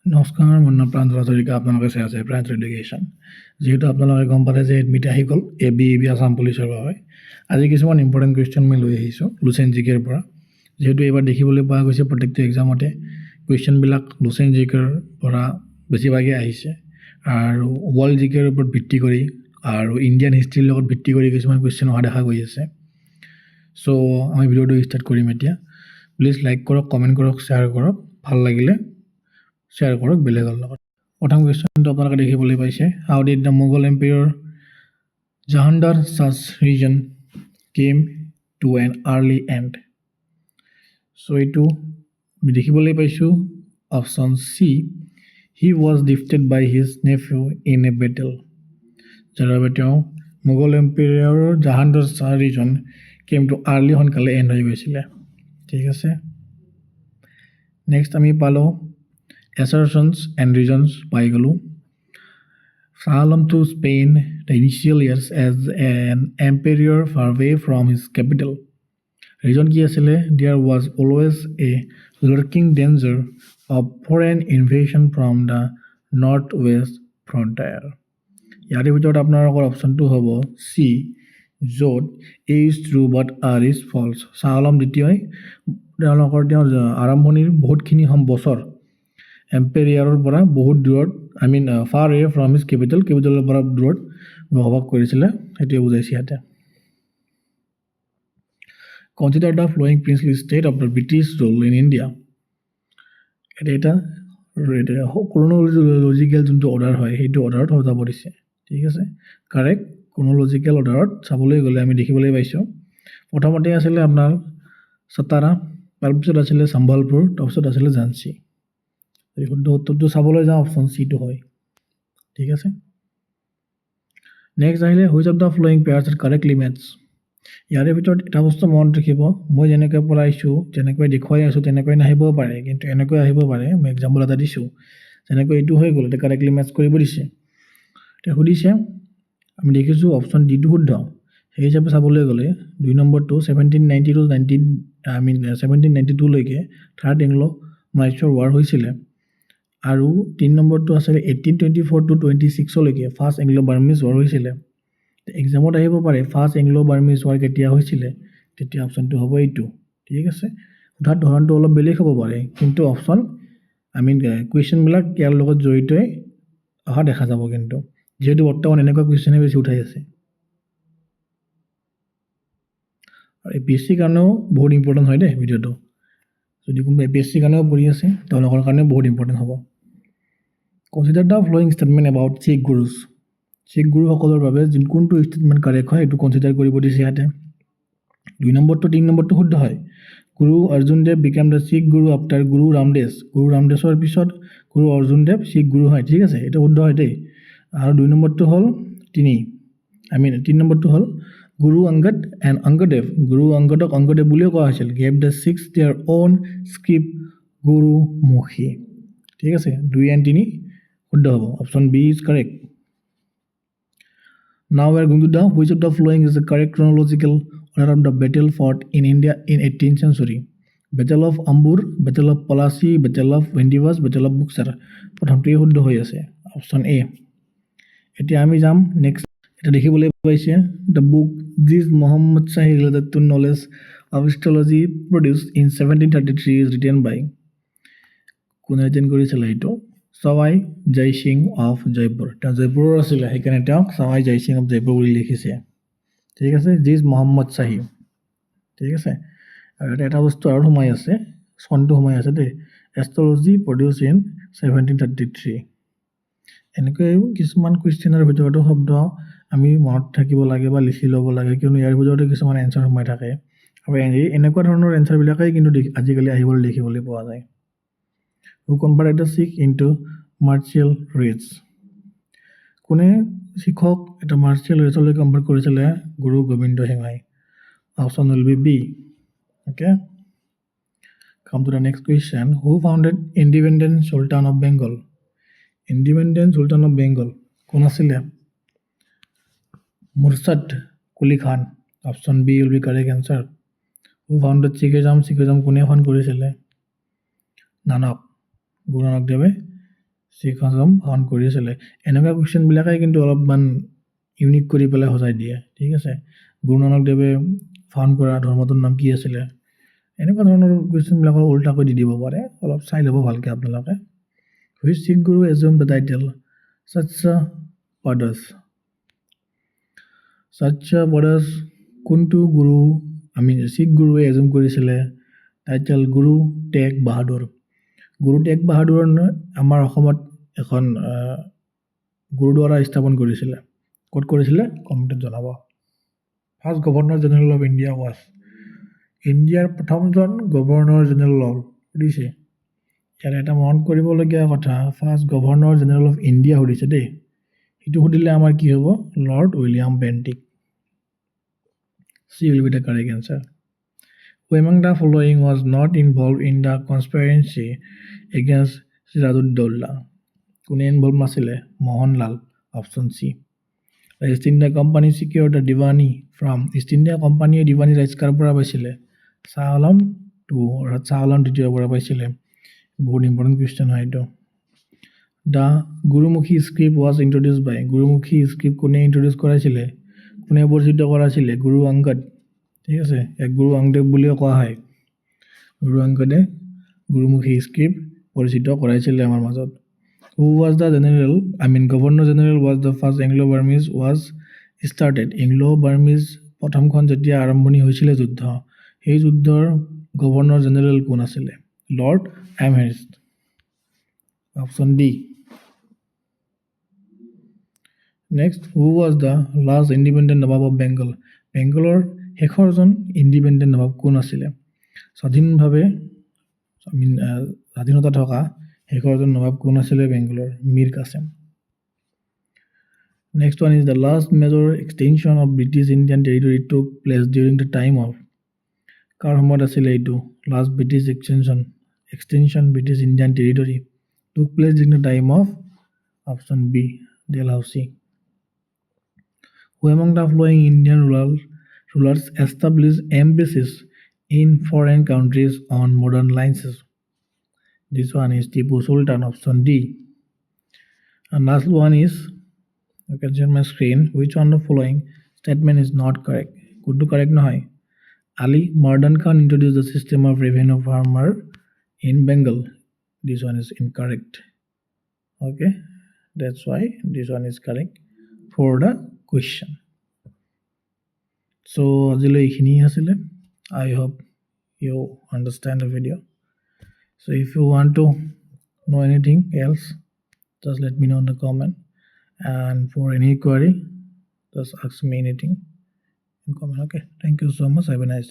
নমস্কাৰ, মোৰ নাম প্ৰাঞ্জল হাজৰিকা। আপোনালোকে চাই আছে প্ৰাঞ্জ এডুকেশ্যন। যিহেতু আপোনালোকে গম পালে যে এডমিট আহি গ'ল এ বি আছাম পুলিচৰ বাবে। আজি কিছুমান ইম্পৰ্টেণ্ট কুৱেশ্যন মই লৈ আহিছোঁ লুচেন জিকেৰ পৰা। যিহেতু এইবাৰ দেখিবলৈ পোৱা গৈছে প্ৰত্যেকটো এক্সামতে কুৱেশ্যনবিলাক লুচেন জিকেৰ পৰা বেছিভাগেই আহিছে, আৰু ৱৰ্ল্ড জিকেৰ ওপৰত ভিত্তি কৰি আৰু ইণ্ডিয়ান হিষ্ট্ৰীৰ লগত ভিত্তি কৰি কিছুমান কুৱেশ্যন অহা দেখা গৈ আছে। চ' আমি ভিডিঅ'টো ষ্টাৰ্ট কৰিম এতিয়া। প্লিজ লাইক কৰক, কমেণ্ট কৰক, শ্বেয়াৰ কৰক, ভাল লাগিলে শ্বেয়াৰ কৰক বেলেগৰ লগত। প্ৰথম কুৱেশ্যনটো আপোনালোকে দেখিবলৈ পাইছে, how did the Mughal empire Jahangir শ্বাহ's reign came to an early end. So' এইটো আমি দেখিবলৈ পাইছোঁ option C, he was defeated by his nephew in a battle. যাৰ বাবে তেওঁ মোগল এম্পায়াৰৰ Jahangir Shah reign came to early সোনকালে এণ্ড হৈ গৈছিলে। ঠিক আছে, নেক্সট আমি পালোঁ assertions and reasons পাই গ'লোঁ। Shah Alam to Spain the initial years as an emperor far away from his capital. Reason কি আছিলে? There was always a lurking danger of foreign invasion from the northwest frontier. ইয়াৰ ভিতৰত আপোনালোকৰ অপশ্যনটো হ'ব C, য'ত A is true but R is false. Shah Alam দ্বিতীয়ই তেওঁলোকৰ আৰম্ভণিৰ বহুতখিনি বছৰ এম্পেৰিয়াৰৰ পৰা বহুত দূৰত, ফাৰ এৱে ফ্ৰম হিজ কেপিটেলৰ পৰা দূৰত বসবাস কৰিছিলে, সেইটোৱে বুজাইছে ইয়াতে। Consider the following princely state of the British rule in India. এটা ক্ৰন'লজিকেল যোনটো অৰ্ডাৰ হয় সেইটো অৰ্ডাৰত সজাব দিছে। ঠিক আছে, কাৰেক্ট ক্ৰন'লজিকেল অৰ্ডাৰত চাবলৈ গ'লে আমি দেখিবলৈ পাইছোঁ প্ৰথমতে আছিলে আপোনাৰ সতাৰা, তাৰপিছত আছিলে সম্বলপুৰ, তাৰপিছত আছিলে ঝান্সী। শুদ্ধ উত্তৰটো চাবলৈ যাওঁ অপশ্যন চিটো হয়। ঠিক আছে, নেক্সট আহিলে which of the following pairs are correctly মেটছ। ইয়াৰে ভিতৰত এটা বস্তু মনত ৰাখিব, মই যেনেকৈ পঢ়াইছোঁ, যেনেকৈ দেখুৱাই আছোঁ তেনেকৈ নাহিবও পাৰে, কিন্তু এনেকৈ আহিব পাৰে। মই এক্সাম্পল এটা দিছোঁ, যেনেকৈ এইটো হৈ গ'ল, এতিয়া কাৰেক্টলি মেটছ কৰিব দিছে। এতিয়া সুধিছে, আমি দেখিছোঁ অপশ্যন ডিটো শুদ্ধ। সেই হিচাপে চাবলৈ গ'লে 2 নম্বৰটো 1792লৈকে থাৰ্ড এংলো মাইছৰ ৱাৰ হৈছিলে, আৰু 3 নম্বৰটো আছিলে 1824 to 26লৈকে ফাৰ্ষ্ট এংলো বাৰ্মিজ ৱাৰ হৈছিলে। এক্সামত আহিব পাৰে ফাৰ্ষ্ট এংলো বাৰ্মিজ ৱাৰ কেতিয়া হৈছিলে, তেতিয়া অপশ্যনটো হ'ব এইটো। ঠিক আছে, সোধাৰ ধৰণটো অলপ বেলেগ হ'ব পাৰে, কিন্তু অপশ্যন কুৱেশ্যনবিলাক ইয়াৰ লগত জড়িত অহা দেখা যাব, কিন্তু যিহেতু বৰ্তমান এনেকুৱা কুৱেশ্যনে বেছি উঠাই আছে। আৰু APSC কাৰণেও বহুত ইম্পৰ্টেণ্ট হয় দেই ভিডিঅ'টো। যদি কোনোবা APSC কাৰণেও পঢ়ি আছে তেওঁলোকৰ কাৰণেও বহুত ইম্পৰ্টেণ্ট হ'ব। Consider the following statement about Sikh gurus. Sikh গুৰুসকলৰ বাবে কোনটো ষ্টেটমেণ্ট কাৰেক্ট হয় এইটো কনচিডাৰ কৰিব দিছে ইয়াতে। 2 নম্বৰটো 3 নম্বৰটো শুদ্ধ হয়। গুৰু অৰ্জুন দেৱ became the Sikh Guru after গুৰু ৰামদেৱ। গুৰু ৰামদেৱৰ পিছত গুৰু অৰ্জুন দেৱ শিখ গুৰু হয়। ঠিক আছে, এইটো শুদ্ধ হয় দেই। আৰু 2 নম্বৰটো হ'ল 3 নম্বৰটো হ'ল গুৰু অংগদ এণ্ড অংগদেৱ। গুৰু অংগদক অংগদেৱ বুলিও কোৱা হৈছিল। Gave the Sikhs their own script Gurmukhi. ঠিক আছে, 2 and 3 শুদ্ধ হ'ব। Option B is correct. Now we are going to the which of the following is the correct chronological order of the battle fought in India in 18th century. Battle of Ambur, Battle of Palasi, Battle of Vindhyas, Battle of Buxar. প্ৰথমটোৱে শুদ্ধ হৈ আছে, option A. এতিয়া আমি যাম next. এটা দেখিবলৈ পাইছে the book Zij Muhammad Shahi related to knowledge of astrology produced in 1733 is written by. কোনে ৰিটেন কৰিছিলে এইটো? সৱাই জয় সিং অফ জয়পুৰ। তেওঁ জয়পুৰৰ আছিলে, সেইকাৰণে তেওঁক সৱাই জয় সিং অফ জয়পুৰ বুলি লিখিছে। ঠিক আছে, জিজ মোহাম্মদ শ্বাহী। ঠিক আছে, আৰু এটা বস্তু আৰু সোমাই আছে, চনটো সোমাই আছে দেই, এষ্ট্ৰলজি প্ৰডিউচ ইন 1733। এনেকৈ কিছুমান কুৱেশ্যনৰ ভিতৰতো শব্দ আমি মনত থাকিব লাগে বা লিখি ল'ব লাগে, কিয়নো ইয়াৰ ভিতৰতে কিছুমান এনচাৰ সোমাই থাকে, আৰু এনেকুৱা ধৰণৰ এনচাৰবিলাকেই কিন্তু আজিকালি আহিবলৈ দেখিবলৈ পোৱা যায়। Who converted the Sikh into martial race? কোনে শিখক এটা মাৰ্চিয়েল ৰেচলৈ কনভাৰ্ট কৰিছিলে? গুৰু গোবিন্দ সিংহাই। Option will be B. Okay, come to the next question. Who founded independent Sultan of Bengal? Independent Sultan of Bengal কোন আছিলে? Murshid Quli Khan. Option B will be correct answer. Who founded Sikhism? Sikhism কোনে found কৰিছিলে? নানক, গুৰু নানক দেৱে শিখ আশ্ৰম found কৰিছিলে। এনেকুৱা কুৱেশ্যনবিলাকে কিন্তু অলপমান unique কৰি পেলাই সজাই দিয়ে, ঠিক আছে। গুৰু নানক দেৱে ফাউণ্ড কৰা ধৰ্মটোৰ নাম কি আছিলে, এনেকুৱা ধৰণৰ কুৱেশ্যনবিলাকৰ উল্টাকৈ দি দিব পাৰে, অলপ চাই ল'ব ভালকৈ আপোনালোকে। Which Sikh Guru assume the title সচ্চা পদাস। সচ্চা পদাস কোনটো গুৰু শিখ গুৰুৱে এজিউম কৰিছিলে টাইটেল গুৰু টেগ বাহাদুৰ। গুৰু টেগ বাহাদুৰ আমাৰ অসমত এখন গুৰুদ্বাৰা স্থাপন কৰিছিলে। ক'ত কৰিছিলে কমেণ্টত জনাব। First governor general of India was, ইণ্ডিয়াৰ প্ৰথমজন গভৰ্ণৰ জেনেৰেল সুধিছে। ইয়াত এটা মনত কৰিবলগীয়া কথা, first governor general of India সুধিছে দেই, সেইটো সুধিলে আমাৰ কি হ'ব, lord William Bentinck. C will be the correct answer. Who among the following was not involved in the conspiracy against Sirajuddaulah? কোনে ইনভলভ নাছিলে, Mohanlal, option C. East India Company secure the Diwani from, East India কোম্পানীয়ে দিৱানী ৰাইজ কাৰ পৰা পাইছিলে, শ্বাহ আলম দ্বিতীয়ৰ পৰা পাইছিলে। বহুত ইম্পৰ্টেণ্ট কুৱেশ্যন হয় এইটো। The Gurmukhi script was introduce by, Gurmukhi script কোনে ইন্ট্ৰডিউচ কৰাইছিলে, কোনে পৰিচিত কৰাইছিলে, গুৰু অংগদ, ঠিক আছে, এক গুৰু অংগদেৱ বুলিও কোৱা হয়। গুৰু অংগদে গুৰুমুখী স্ক্ৰিপ্ট পৰিচিত কৰাইছিলে আমাৰ মাজত। হু was the general, governor general was the first Anglo Burmese was started, Anglo Burmese প্ৰথমখন যেতিয়া আৰম্ভণি হৈছিলে যুদ্ধ, সেই যুদ্ধৰ গভৰ্ণৰ জেনেৰেল কোন আছিলে, Lord Amherst, option D. Next, who was the last independent nawab of Bengal, বেংগলৰ শেষৰজন ইণ্ডিপেণ্ডেণ্ট নবাব কোন আছিলে, স্বাধীনভাৱে স্বাধীনতা থকা শেষৰজন নবাব কোন আছিলে বেংগলৰ, Mir Qasim. Next one is the last major extension of British Indian territory took place during the time of, কাৰ সময়ত আছিলে এইটো, last British extension British Indian territory took place during the time of, option B, Dalhousie. Who among the following Indian rulers established embassies in foreign countries on modern lines? This one is Tipu Sultan, option D. And last one is, you can see on my screen, which one of the following statement is not correct? Could do correct no? Ali Mardan Khan introduced the system of revenue farmer in Bengal. This one is incorrect. Okay, that's why this one is correct for the question. So আজিলৈ এইখিনি আছিলে। I hope you understand the video. So if you want to know anything else, just let me know in the comment, and for any query just ask me anything in comment. Okay, thank you so much, have a nice day.